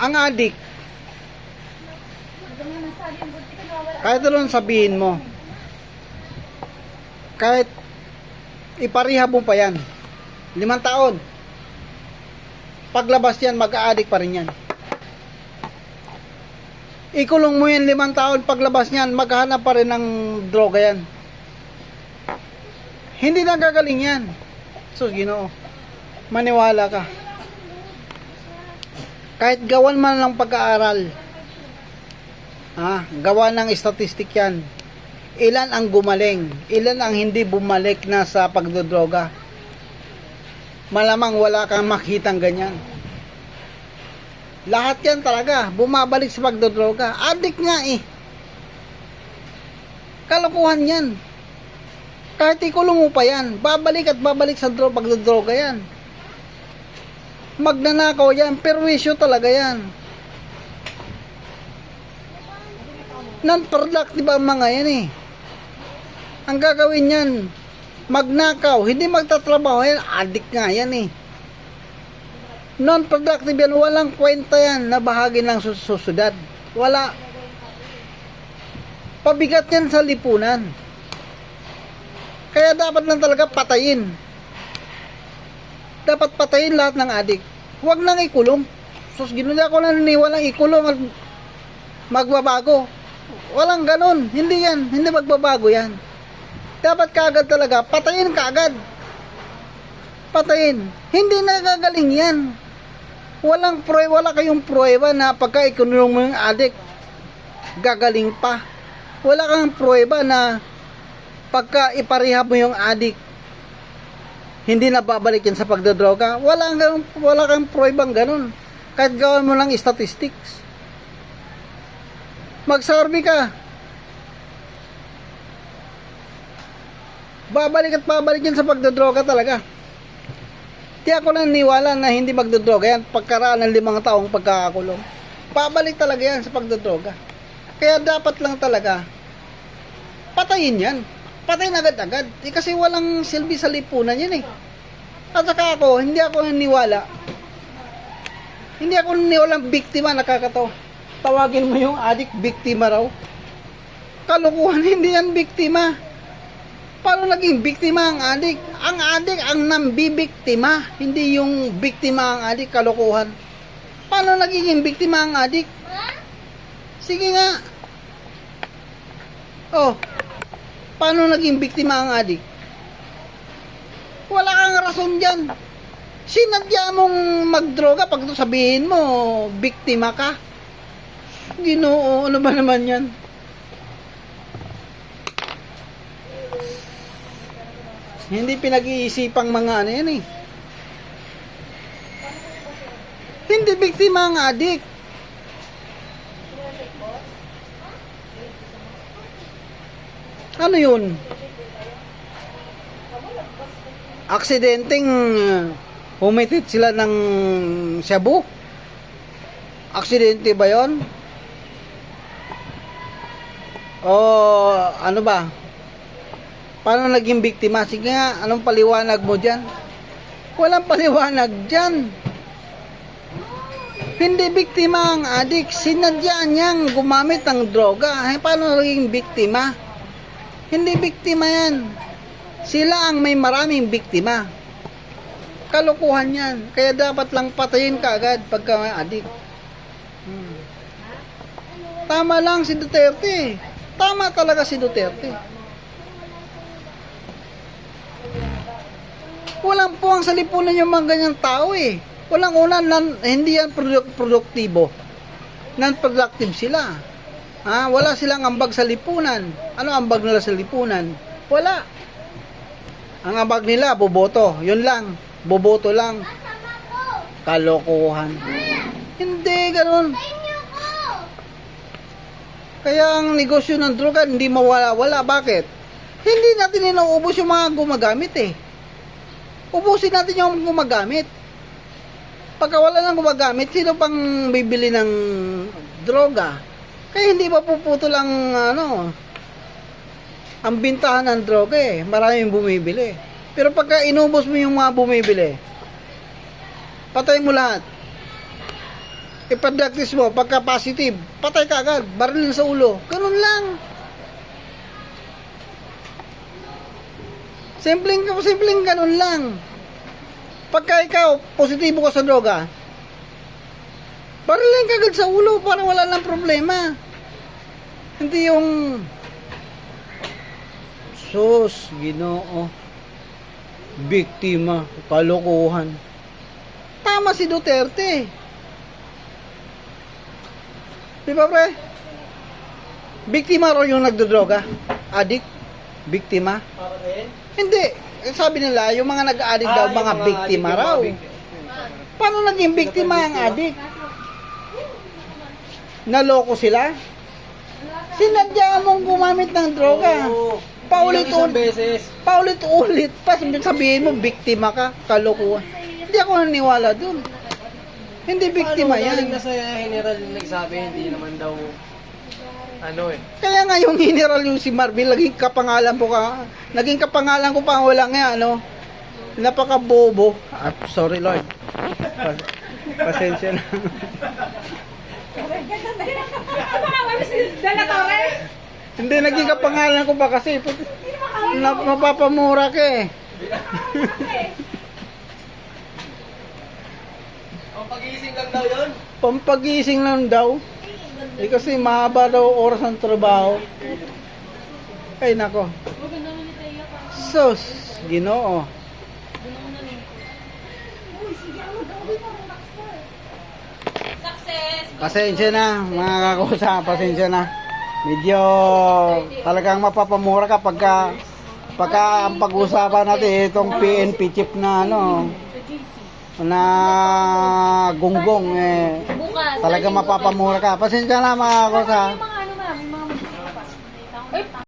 Ang adik, kahit ano sabihin mo, kahit iparehab mo pa yan, 5 taon, paglabas yan, mag-a-addict pa rin yan. Ikulong mo yan 5 taon, paglabas niyan, maghahanap pa rin ng droga yan. Hindi na gagaling yan. So, Ginoo, maniwala ka. Kahit gawan man ng pag-aaral, gawa ng statistic yan, ilan ang gumaling, ilan ang hindi bumalik na sa pagdodroga. Malamang wala kang makitang ganyan. Lahat yan talaga bumabalik sa pagdodroga. Addict nga eh. Kalokohan yan. Kahit ikulong mo pa yan, babalik at babalik sa pagdodroga yan. Magnanakaw yan, perwisyo talaga yan. Non-productive ang mga yan eh. Ang gagawin yan, magnakaw, hindi magtatrabaho yan, addict nga yan eh. Non-productive yan, walang kwenta yan na bahagi ng susunod. Wala. Pabigat yan sa lipunan. Kaya dapat lang talaga patayin. Dapat patayin lahat ng addict. Huwag nang ikulong. Sus, ginuli ako na naniwalang ikulong at magbabago. Walang ganon. Hindi yan. Hindi magbabago yan. Dapat kaagad talaga. Patayin kaagad. Patayin. Hindi nagagaling yan. Wala kayong pruweba na pagka ikulong mo yung addict, gagaling pa. Wala kang pruweba na pagka iparehab mo yung addict, hindi na babalik yan sa pagdodroga. Wala kang pruwebang ganun. Kahit gawan mo lang statistics. Mag-survey ka. Babalik at babalik yan sa pagdodroga talaga. Di ako naniniwala na hindi magdodroga yan pagkaraan ng 5 taong pagkakakulong. Babalik talaga yan sa pagdodroga. Kaya dapat lang talaga patayin yan. Patayin agad-agad. Kasi walang silbi sa lipunan yan eh. At saka hindi ako naniniwala. Hindi ako naniniwalang biktima, nakakatawa. Tawagin mo yung addict, biktima raw. Kalukuhan, hindi yan biktima. Paano naging biktima ang addict? Ang addict ang nambibiktima, hindi yung biktima ang addict, kalokohan. Paano naging biktima ang addict? Sige nga. Oh, paano naging biktima ang addict? Wala kang rason dyan. Sinadya mong magdroga pag sabihin mo, biktima ka. Ginoo, ano ba naman yan? Hindi pinag-iisipang mga ano yan eh. Hindi biktima ang addict. Ano yun? Aksidenteng humitit sila ng shabu? Aksidente ba yon? O ano ba? Paano naging biktima? Sige nga, anong paliwanag mo dyan? Walang paliwanag dyan. Hindi biktima ang addict. Sinadya niyang gumamit ng droga. Paano naging biktima? Hindi biktima yan. Sila ang may maraming biktima. Kalukuhan yan. Kaya dapat lang patayin ka agad pagka may addict. Tama lang si Duterte. Tama talaga si Duterte. Walang puwang sa lipunan yung mga ganyang tao eh. Walang hindi yan produktibo. Non-productive sila. Wala silang ambag sa lipunan. Ano ambag nila sa lipunan? Wala. Ang ambag nila, boboto. Yun lang. Boboto lang. Kalokohan. Hindi, ganun. Kaya ang negosyo ng droga, hindi mawala-wala. Bakit? Hindi natin inuubos yung mga gumagamit eh. Ubusin natin yung gumagamit. Pagka wala nang gumagamit, sino pang bibili ng droga? Kaya hindi mapuputol ang ang bintahan ng droga eh. Maraming bumibili. Pero pagka inubos mo yung mga bumibili, patay mo lahat. ipa-practice mo, pagka positive, patay ka agad, barilin sa ulo. Ganun lang. Simpleng ganun lang. Pagka ikaw, positibo ka sa droga, barilin ka agad sa ulo para wala lang problema. Hindi yung sus, Ginoo, biktima, kalokohan. Tama si Duterte. Di ba, pre? Biktima raw yung nagdodroga? Addict? Biktima? Hindi. Sabi nila, yung mga nag-addict daw, mga biktima raw. Paano naging biktima ang addict? Naloko sila? Sinadya mong gumamit ng droga. Paulit-ulit. Paulit-ulit. Pa sabihin mo, biktima ka, kalokohan. Hindi ako naniwala dun. Hindi biktima yan. Galing na sa general yung nagsabi, hindi naman daw Kaya nga yung general yung si Marvin, naging kapangalan ko pa wala nga, napaka-bobo. Sorry Lord. Pasensya na. Hindi, naging kapangalan ko pa kasi mapapamura ka eh. Pampagising lang daw yun? Pampagising lang daw. Kasi mahaba daw oras ng trabaho. Ay nako. Sus, Ginoo. Pasensya na mga kakusa, pasensya na. Medyo talagang mapapamura ka pagka ang pag-usapan natin itong PNP chip na na gunggong talagang mapapamura ka. Pasensya na mga kakusa.